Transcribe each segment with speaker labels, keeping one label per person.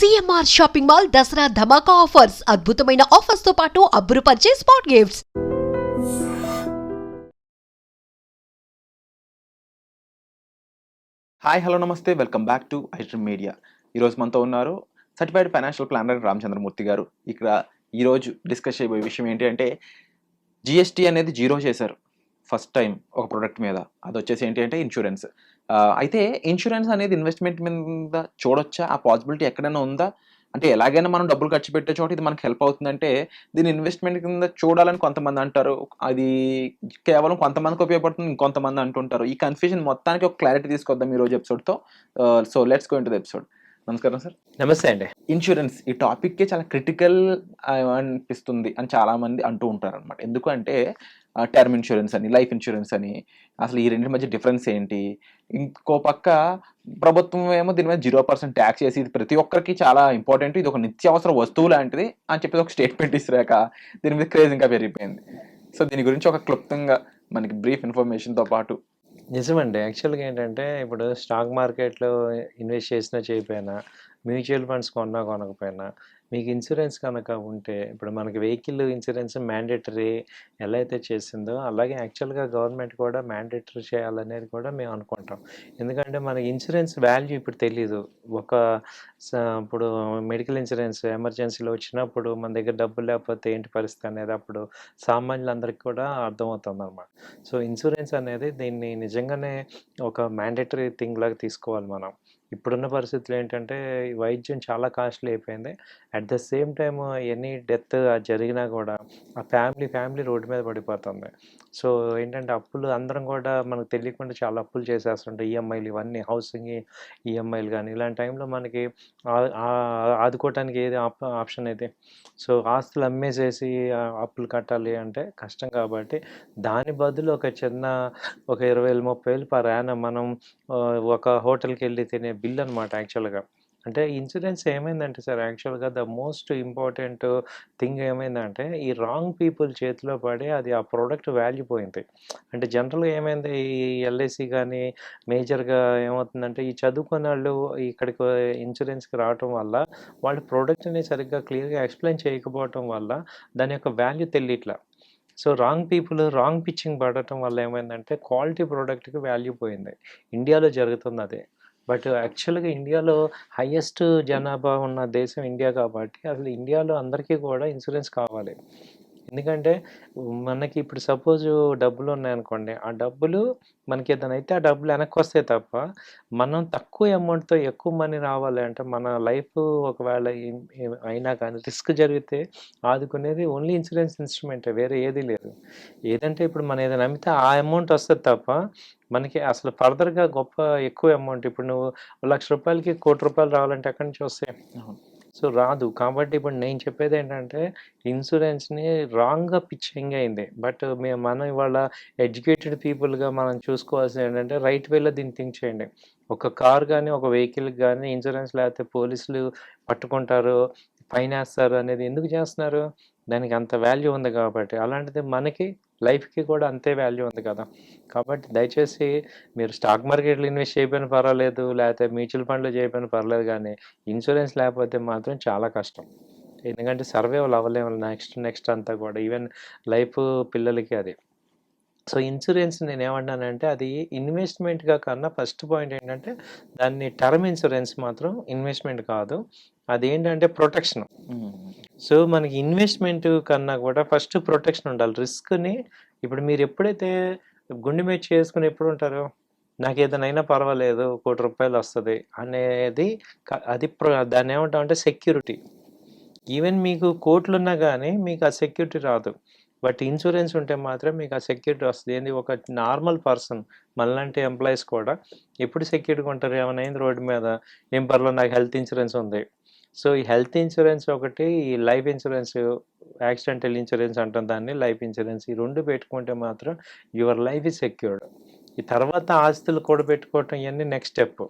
Speaker 1: CMR shopping mall Dasara ధమాకా offers అద్భుతమైన offers తో పాటు అబ్బురుపరిచే స్పాట్ గిఫ్ట్స్.
Speaker 2: హాయ్ హలో నమస్తే welcome back to iDream media. ఈరోజు మనతో ఉన్నారు సర్టిఫైడ్ ఫైనాన్షియల్ ప్లానర్ రామచంద్రమూర్తి గారు. ఇక్కడ ఈరోజు డిస్కస్ చేయబోయే విషయం ఏంటి అంటే జిఎస్టీ అనేది జీరో చేశారు ఫస్ట్ టైం ఒక ప్రోడక్ట్ మీద. అది వచ్చేసి ఏంటి అంటే ఇన్సూరెన్స్. అయితే ఇన్సూరెన్స్ అనేది ఇన్వెస్ట్మెంట్ మీద చూడొచ్చా? ఆ పాసిబిలిటీ ఎక్కడైనా ఉందా? అంటే ఎలాగైనా మనం డబ్బులు ఖర్చు పెట్టే చోట ఇది మనకు హెల్ప్ అవుతుందంటే దీన్ని ఇన్వెస్ట్మెంట్ కింద చూడాలని కొంతమంది అంటారు. అది కేవలం కొంతమందికి ఉపయోగపడుతుంది, ఇంకొంతమంది అంటుంటారు. ఈ కన్ఫ్యూజన్ మొత్తానికి ఒక క్లారిటీ తీసుకొద్దాం ఈరోజు ఎపిసోడ్తో. So let's go into the episode. నమస్కారం సార్.
Speaker 3: నమస్తే అండి.
Speaker 2: ఇన్సూరెన్స్ ఈ టాపిక్కే చాలా క్రిటికల్ అనిపిస్తుంది అని చాలామంది అంటూ ఉంటారు అనమాట. ఎందుకంటే టర్మ్ ఇన్సూరెన్స్ అని, లైఫ్ ఇన్సూరెన్స్ అని, అసలు ఈ రెండింటి మధ్య డిఫరెన్స్ ఏంటి? ఇంకో పక్క ప్రభుత్వం ఏమో దీని మీద 0% ట్యాక్స్ చేసి ఇది ప్రతి ఒక్కరికి చాలా ఇంపార్టెంట్, ఇది ఒక నిత్యావసర వస్తువు లాంటిది అని చెప్పి ఒక స్టేట్మెంట్ ఇస్తాక దీని మీద క్రేజ్ ఇంకా పెరిగిపోయింది. సో దీని గురించి ఒక క్లుప్తంగా మనకి బ్రీఫ్ ఇన్ఫర్మేషన్తో పాటు.
Speaker 3: నిజమండి. యాక్చువల్గా ఏంటంటే ఇప్పుడు స్టాక్ మార్కెట్లో ఇన్వెస్ట్ చేసినా చేయకపోయినా, మ్యూచువల్ ఫండ్స్ కొన్నా కొనకపోయినా, మీకు ఇన్సూరెన్స్ కనుక ఉంటే, ఇప్పుడు మనకి వెహికల్ ఇన్సూరెన్స్ మ్యాండేటరీ ఎలా అయితే చేసిందో అలాగే యాక్చువల్గా గవర్నమెంట్ కూడా మ్యాండేటరీ చేయాలనేది కూడా మేము అనుకుంటాం. ఎందుకంటే మనకి ఇన్సూరెన్స్ వాల్యూ ఇప్పుడు తెలీదు. ఒక ఇప్పుడు మెడికల్ ఇన్సూరెన్స్ ఎమర్జెన్సీలో వచ్చినప్పుడు మన దగ్గర డబ్బులు లేకపోతే ఏంటి పరిస్థితి అనేది అప్పుడు సామాన్యులందరికీ కూడా అర్థమవుతుంది అనమాట. సో ఇన్సూరెన్స్ అనేది దీన్ని నిజంగానే ఒక మ్యాండేటరీ థింగ్ లాగా తీసుకోవాలి మనం. ఇప్పుడున్న పరిస్థితులు ఏంటంటే వైద్యం చాలా కాస్ట్లీ అయిపోయింది. At the same time any death జరిగినా కూడా ఆ ఫ్యామిలీ రోడ్డు మీద పడిపోతుంది. సో ఏంటంటే అప్పులు అందరం కూడా మనకు తెలియకుండా చాలా అప్పులు చేసేస్తుంటాయి. ఈఎంఐలు ఇవన్నీ హౌసింగ్ ఈఎంఐలు కానీ ఇలాంటి టైంలో మనకి ఆదుకోవటానికి ఏది ఆప్షన్ అయితే, సో ఆస్తులు అమ్మేసేసి అప్పులు కట్టాలి అంటే కష్టం. కాబట్టి దాని బదులు ఒక 20,000 30,000 పర్ యానం మనం ఒక హోటల్కి వెళ్ళి తినే బిల్ అనమాట యాక్చువల్గా. అంటే ఇన్సూరెన్స్ ఏమైందంటే సార్ యాక్చువల్గా ద మోస్ట్ ఇంపార్టెంట్ థింగ్ ఏమైందంటే ఈ రాంగ్ పీపుల్ చేతిలో పడి అది ఆ ప్రోడక్ట్ వాల్యూ పోయింది. అంటే జనరల్గా ఏమైంది ఈ ఎల్ఐసి కానీ మేజర్గా ఏమవుతుందంటే ఈ చదువుకున్న వాళ్ళు ఇక్కడికి ఇన్సూరెన్స్కి రావటం వల్ల వాళ్ళు ప్రోడక్ట్ని సరిగ్గా క్లియర్గా ఎక్స్ప్లెయిన్ చేయకపోవటం వల్ల దాని యొక్క వాల్యూ తెలియట్లా. So wrong people wrong pitching పడటం వల్ల ఏమైందంటే క్వాలిటీ ప్రోడక్ట్కి వాల్యూ పోయింది. ఇండియాలో జరుగుతుంది అదే. బట్ యాక్చువల్గా ఇండియాలో హైయెస్ట్ జనాభా ఉన్న దేశం ఇండియా కాబట్టి అసలు ఇండియాలో అందరికీ కూడా ఇన్సూరెన్స్ కావాలి. ఎందుకంటే మనకి ఇప్పుడు సపోజ్ డబ్బులు ఉన్నాయనుకోండి, ఆ డబ్బులు మనకి ఏదైనా అయితే ఆ డబ్బులు వెనక్కి వస్తాయి తప్ప మనం తక్కువ అమౌంట్తో ఎక్కువ మనీ రావాలి అంటే మన లైఫ్ ఒకవేళ అయినా కానీ రిస్క్ జరిగితే ఆదుకునేది ఓన్లీ ఇన్సూరెన్స్ ఇన్స్ట్రుమెంటే, వేరే ఏదీ లేదు. ఏదంటే ఇప్పుడు మనం ఏదైనా అమ్మితే ఆ అమౌంట్ వస్తుంది తప్ప మనకి అసలు ఫర్దర్గా ఎక్కువ అమౌంట్ ఇప్పుడు నువ్వు ₹1,00,000కి ₹1,00,00,000 రావాలంటే ఎక్కడి నుంచి వస్తాయి? సో రాదు. కాబట్టి ఇప్పుడు నేను చెప్పేది ఏంటంటే ఇన్సూరెన్స్ని రాంగ్గా పిచ్చింగ్ అయింది. బట్ మనం ఇవాళ ఎడ్యుకేటెడ్ పీపుల్గా మనం చూసుకోవాల్సింది ఏంటంటే రైట్ వేలో దీన్ని థింక్ చేయండి. ఒక కార్ కానీ ఒక వెహికల్కి కానీ ఇన్సూరెన్స్ లేకపోతే పోలీసులు పట్టుకుంటారు, ఫైన్ వేస్తారు అనేది ఎందుకు చేస్తున్నారు? దానికి అంత వాల్యూ ఉంది కాబట్టి. అలాంటిది మనకి లైఫ్కి కూడా అంతే వాల్యూ ఉంది కదా. కాబట్టి దయచేసి మీరు స్టాక్ మార్కెట్లో ఇన్వెస్ట్ చేయకపోయినా పర్వాలేదు, లేకపోతే మ్యూచువల్ ఫండ్లో చేయకపోయినా పర్లేదు, కానీ ఇన్సూరెన్స్ లేకపోతే మాత్రం చాలా కష్టం. ఎందుకంటే సర్వైవల్ అవ్వలేము నెక్స్ట్ అంతా కూడా, ఈవెన్ లైఫ్ పిల్లలకి అది. సో ఇన్సూరెన్స్ నేను ఏమన్నానంటే అది ఇన్వెస్ట్మెంట్గా కన్నా ఫస్ట్ పాయింట్ ఏంటంటే దాన్ని టర్మ్ ఇన్సూరెన్స్ మాత్రం ఇన్వెస్ట్మెంట్ కాదు, అదేంటంటే ప్రొటెక్షన్. సో మనకి ఇన్వెస్ట్మెంట్ కన్నా కూడా ఫస్ట్ ప్రొటెక్షన్ ఉండాలి. రిస్క్ని ఇప్పుడు మీరు ఎప్పుడైతే గుండె మీద చేసుకుని ఎప్పుడు ఉంటారు, నాకు ఏదైనా అయినా పర్వాలేదు ₹1,00,00,000 వస్తుంది అనేది అది దాన్ని ఏమంటాం అంటే సెక్యూరిటీ. ఈవెన్ మీకు కోట్లున్నా కానీ మీకు ఆ సెక్యూరిటీ రాదు. బట్ ఇన్సూరెన్స్ ఉంటే మాత్రం మీకు ఆ సెక్యూరిటీ వస్తుంది. ఏంది ఒక నార్మల్ పర్సన్ మనలాంటి ఎంప్లాయీస్ కూడా ఎప్పుడు సెక్యూరిటీగా ఉంటారు? ఏమైనా అయింది రోడ్డు మీద, ఏం పర్లేదు నాకు హెల్త్ ఇన్సూరెన్స్ ఉంది. సో ఈ హెల్త్ ఇన్సూరెన్స్ ఒకటి, ఈ లైఫ్ ఇన్సూరెన్స్, యాక్సిడెంటల్ ఇన్సూరెన్స్ అంటాం దాన్ని, లైఫ్ ఇన్సూరెన్స్, ఈ 2 పెట్టుకుంటే మాత్రం యువర్ లైఫ్ ఈజ్ సెక్యూర్డ్. ఈ తర్వాత ఆస్తులు కూడా పెట్టుకోవటం ఇవన్నీ నెక్స్ట్ స్టెప్.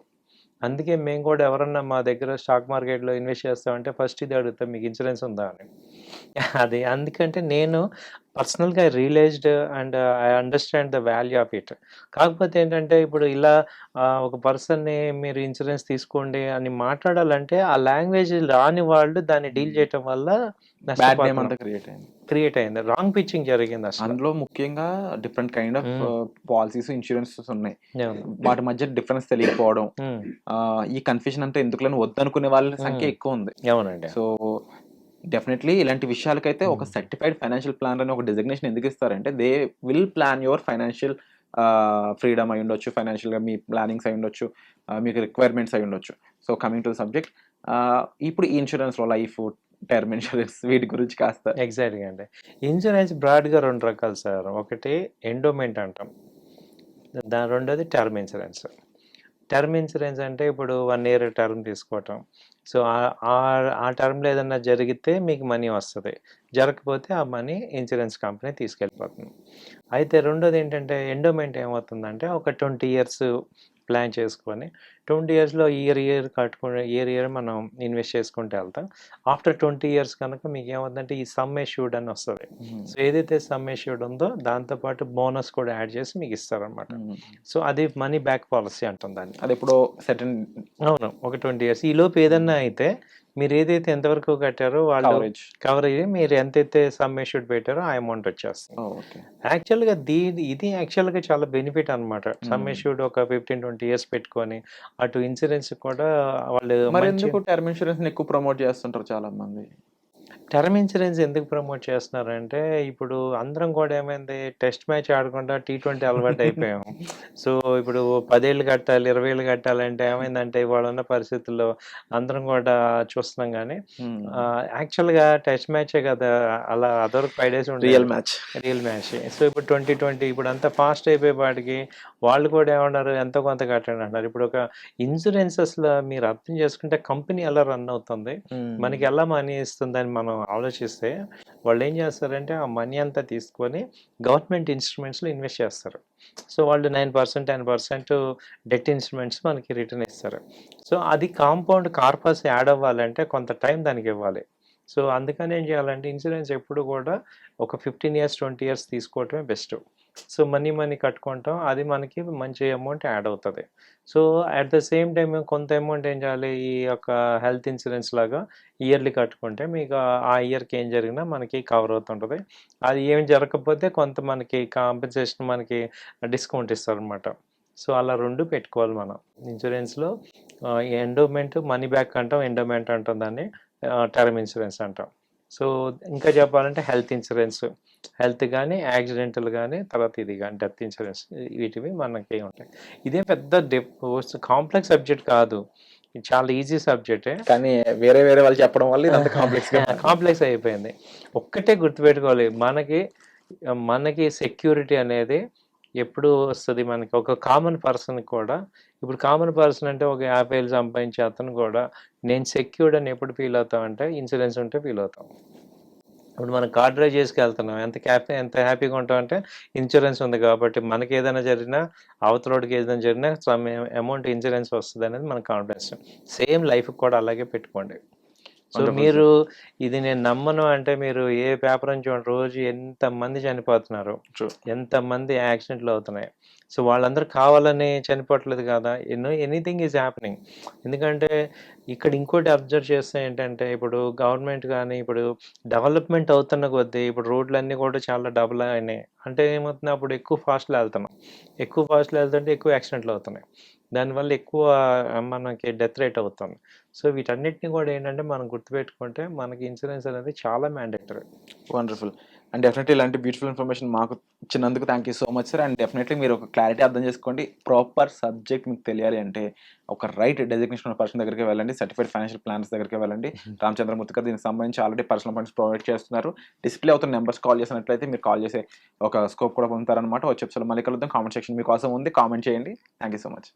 Speaker 3: అందుకే మేము కూడా ఎవరన్నా మా దగ్గర స్టాక్ మార్కెట్లో ఇన్వెస్ట్ చేస్తామంటే ఫస్ట్ ఇది అడుగుతాం, మీకు ఇన్సూరెన్స్ ఉందా అని. అది అందుకంటే నేను పర్సనల్‌గా realised and I understand the value of it. కాకపోతే ఏంటంటే ఇప్పుడు ఇలా ఒక పర్సన్‌ని మీరు ఇన్సూరెన్స్ తీసుకోండి అని మాట్లాడాలంటే ఆ లాంగ్వేజ్ రాని వాళ్ళు దాన్ని డీల్ చేయటం వల్ల
Speaker 2: బ్యాడ్ నేమ్
Speaker 3: నష్టపోతున్నాం.
Speaker 2: అంతా క్రియేట్ అయింది.
Speaker 3: క్రియేట్ అయింది. రాంగ్ పిచ్చింగ్ జరిగింది అసలు.
Speaker 2: అందులో ముఖ్యంగా డిఫరెంట్ కైండ్ ఆఫ్
Speaker 3: హ్మ్.
Speaker 2: పాలసీస్, ఇన్సూరెన్సెస్ ఉన్నాయి.
Speaker 3: అవును.
Speaker 2: వాటి మధ్య డిఫరెన్స్ తెలియకపోవడం,
Speaker 3: హ్మ్.
Speaker 2: ఈ కన్ఫ్యూజన్ అంతా ఎందుకులని వద్దనుకునే వాళ్ళ సంఖ్య ఎక్కువ ఉంది.
Speaker 3: అవునండి.
Speaker 2: సో డెఫినెట్లీ ఇలాంటి విషయాలకైతే ఒక
Speaker 3: హ్మ్.
Speaker 2: సర్టిఫైడ్ ఫైనాన్షియల్ ప్లానర్ అని ఒక డిజిగ్నేషన్ ఎందుకు ఇస్తారంటే they will plan your financial freedom అయి ఉండొచ్చు, ఫైనాన్షియల్గా మీ ప్లానింగ్స్ అయి ఉండొచ్చు, మీకు రిక్వైర్మెంట్స్ అయి ఉండొచ్చు. సో కమింగ్ టు సబ్జెక్ట్, ఇప్పుడు ఈ ఇన్సూరెన్స్లో లైఫ్, టర్మ్ ఇన్సూరెన్స్ వీటి గురించి కాస్త.
Speaker 3: ఎగ్జాక్ట్‌గా అండి. ఇన్సూరెన్స్ బ్రాడ్‌గా 2 రకాలు సార్. ఒకటి ఎండోమెంట్ అంటాం. రెండోది టర్మ్ ఇన్సూరెన్స్. టర్మ్ ఇన్సూరెన్స్ అంటే ఇప్పుడు 1 ఇయర్ టర్మ్ తీసుకోవటం. సో, ఆ టర్మ్‌లో ఏదన్నా జరిగితే మీకు మనీ వస్తది. జరగకపోతే ఆ మనీ ఇన్సూరెన్స్ కంపెనీ తీసుకెళ్ళిపోతుంది. అయితే రెండోదేంటంటే ఎండోమెంట్ ఏమవుతుందంటే ఒక 20 ఇయర్స్ ప్లాన్ చేసుకొని 20 ఇయర్స్‌లో ఇయర్ కట్టుకుని ఇయర్ మనం ఇన్వెస్ట్ చేసుకుంటూ వెళ్తాం. ఆఫ్టర్ 20 ఇయర్స్ కనుక మీకేమవుతుందంటే ఈ సమ్ ఎష్యూర్డ్ అని వస్తది. సో, ఏదైతే సమ్ ఎష్యూర్డ్ ఉందో దాంతో పాటు బోనస్ కూడా యాడ్ చేసి మీకు ఇస్తారనమాట. సో, అది మనీ బ్యాక్ పాలసీ అంటాం దాన్ని.
Speaker 2: అది ఎప్పుడో సెటన్
Speaker 3: అవును. ఒక 20 ఇయర్స్. ఈలోపు ఏదన్నా అయితే మీరేదైతే ఎంతవరకు కట్టారో వాళ్ళు
Speaker 2: కవరేజ్.
Speaker 3: కవర్ అయ్యి మీరు ఎంతైతే సమ్ ఎష్యూర్డ్ పెట్టారో ఆ అమౌంట్ వచ్చేస్తుంది.
Speaker 2: ఓకే.
Speaker 3: యాక్చువల్‌గా ఇది యాక్చువల్‌గా చాలా బెనిఫిట్ అనమాట. సమ్ ఎష్యూర్డ్ ఒక 15, 20 ఇయర్స్ పెట్టుకొని అటు ఇన్సూరెన్స్ కూడా వాళ్ళు
Speaker 2: మరి
Speaker 3: మంచి
Speaker 2: ఎందుకు టర్మ్ ఇన్సూరెన్స్ ఎక్కువ ప్రమోట్ చేస్తుంటారు చాలా మంది?
Speaker 3: టర్మ్ ఇన్సూరెన్స్ ఎందుకు ప్రమోట్ చేస్తున్నారంటే, ఇప్పుడు అందరం కూడా ఏమైంది టెస్ట్ మ్యాచ్ ఆడకుండా టీ20 అలవాటయిపోయాం. సో, ఇప్పుడు 10 ఏళ్ళు కట్టాలి, 20 ఏళ్ళు కట్టాలంటే ఏమైందంటే ఇవాళున్న పరిస్థితుల్లో అందరం కూడా చూస్తున్నాం గానీ, యాక్చువల్‌గా టెస్ట్ మ్యాచే కదా! అలా అదివరకు 5 డేస్ ఉండేది.
Speaker 2: Real match.
Speaker 3: Real match. So, ఇప్పుడు 2020 ఇప్పుడంతా ఫాస్ట్ అయిపోయేపాటికి వాళ్ళు కూడా ఏమన్నారు ఎంతో కొంత కట్టండి అంటున్నారు. ఇప్పుడు ఒక ఇన్సూరెన్సెస్‌లో మీరు అర్థం చేసుకుంటే కంపెనీ ఎలా రన్ అవుతుంది? మనకి ఎలా మనీ ఇస్తుందని మనం ఆలోచిస్తే వాళ్ళేం చేస్తారంటే ఆ మనీ అంతా తీసుకొని గవర్నమెంట్ ఇన్స్ట్రుమెంట్స్‌లో ఇన్వెస్ట్ చేస్తారు. సో, వాళ్ళు 9%, 10% డెట్ ఇన్స్ట్రుమెంట్స్ మనకి రిటర్న్ ఇస్తారు. సో, అది కాంపౌండ్ కార్పస్ యాడ్ అవ్వాలంటే కొంత టైం దానికివ్వాలి. సో, అందుకని ఏం చేయాలంటే ఇన్సూరెన్స్ ఎప్పుడు కూడా ఒక 15 ఇయర్స్, 20 ఇయర్స్ తీసుకోవటమే బెస్ట్. సో, మనీ కట్టుకుంటాం. అది మనకి మంచి అమౌంట్ యాడ్ అవుతది. So, at the same time కొంత అమౌంట్ ఏం చేయాలి ఈ యొక్క హెల్త్ ఇన్సూరెన్స్ లాగా ఇయర్లీ కట్టుకుంటే మీకు ఆ ఇయర్‌కి ఏం జరిగినా మనకి కవర్ అవుతుంటది. అది ఏమి జరగకపోతే కొంత మనకి కాంపెన్సేషన్ మనకి డిస్కౌంట్ ఇస్తారనమాట. సో, అలా 2 పెట్టుకోవాలి మనం. ఇన్సూరెన్స్‌లో ఎండోమెంట్ మనీ బ్యాక్ అంటాం. ఎండోమెంట్ అంటాం దాన్ని. టర్మ్ ఇన్సూరెన్స్ అంటాం. సో, ఇంకా చెప్పాలంటే హెల్త్ ఇన్సూరెన్స్. హెల్త్ గానీ, యాక్సిడెంటల్ గానీ, తర్వాత ఇది గానీ డెత్ ఇన్సూరెన్స్ వీటివి మనకి ఉంటాయి. ఇదేం పెద్ద కాంప్లెక్స్ సబ్జెక్ట్ కాదు. ఇది చాలా ఈజీ సబ్జెక్టే.
Speaker 2: కానీ వేరే వేరే వాళ్ళు చెప్పడం వల్ల ఇదంతా కాంప్లెక్స్‌గా మారింది.
Speaker 3: కాంప్లెక్స్ అయిపోయింది. ఒక్కటే గుర్తుపెట్టుకోవాలి. మనకి సెక్యూరిటీ అనేది ఎప్పుడు వస్తది మనకి ఒక కామన్ పర్సన్‌కి కూడా ఇప్పుడు కామన్ పర్సన్ అంటే ఒక 50,000 సంపాదించే అతను కూడా నేను సెక్యూర్డ్ అని ఎప్పుడు ఫీల్ అవుతామంటే ఇన్సూరెన్స్ ఉంటే ఫీల్ అవుతాం. ఇప్పుడు మనం కార్ డ్రైవ్ చేసుకెళ్తున్నాం. ఎంత హ్యాపీగా ఉంటామంటే ఇన్సూరెన్స్ ఉంది కాబట్టి మనకేదైనా జరిగినా అవతలోడికి ఏదైనా జరిగినా సమ్ అమౌంట్ ఇన్సూరెన్స్ వస్తదనేది మన కాన్ఫిడెన్స్. సేమ్ లైఫ్‌కి కూడా అలాగే పెట్టుకోండి. సో,
Speaker 2: వండర్‌ఫుల్
Speaker 3: మీరు
Speaker 2: సార్.
Speaker 3: ఇది నేను నమ్మను అంటే మీరు ఏ పేపర్ అని చూడండి రోజు ఎంతమంది చనిపోతున్నారు.
Speaker 2: ట్రూ.
Speaker 3: ఎంతమంది యాక్సిడెంట్లు అవుతున్నాయి. సో, వాళ్ళందరూ కావాలని చనిపోవట్లేదు కదా! Anything is happening. ఎందుకంటే ఇక్కడ ఇంకోటి అబ్జర్వ్ చేస్తే ఏంటంటే ఇప్పుడు గవర్నమెంట్ గాని ఇప్పుడు డెవలప్‌మెంట్ అవుతున్న కొద్దీ ఇప్పుడు రోడ్లన్నీ కూడా చాలా డబుల్ అయినాయి. అంటే ఏమవుతుంది అప్పుడు ఎక్కువ ఫాస్ట్‌లో ఎళ్తున్నాం. ఎక్కువ ఫాస్ట్‌లో ఎళ్తుంటే ఎక్కువ యాక్సిడెంట్లు అవుతున్నాయి. దానివల్ల ఎక్కువ మనకి డెత్ రేట్ అవుతుంది. సో, వీటన్నిటిని కూడా ఏంటంటే మనం గుర్తుపెట్టుకుంటే మనకి ఇన్సూరెన్స్ అనేది చాలా మ్యాండేటరీ.
Speaker 2: వండర్‌ఫుల్. అండ్ డెఫినెట్‌లీ ఇలాంటి బ్యూటిఫుల్ ఇన్ఫర్మేషన్ మాకు ఇచ్చినందుకు thank you so much sir. And definitely మీరు ఒక క్లారిటీ అర్థం చేసుకోండి. ప్రాపర్ సబ్జెక్ట్ మీకు తెలియాలి అంటే ఒక రైట్ డెసిగ్నేషన్ ఉన్న పర్సన్ దగ్గరికే వెళ్ళండి. సర్టిఫైడ్ ఫైనాన్షియల్ ప్లానర్స్ దగ్గరికే వెళ్ళండి. రామచంద్రమూర్తి గారు దీనికి సంబంధించి ఆల్రెడీ పర్సనల్ ఫండ్స్ ప్రొవైడ్ చేస్తున్నారు. డిస్‌ప్లే అవుతున్న నంబర్స్ కాల్ చేసినట్లయితే మీరు కాల్ చేసే ఒక స్కోప్ కూడా పొందుతారనమాట. వచ్చే ఎపిసోడ్‌లో మళ్ళీ కలుద్దాం. కామెంట్ సెక్షన్ మీకోసం ఉంది. కామెంట్ చేయండి. Thank you so much.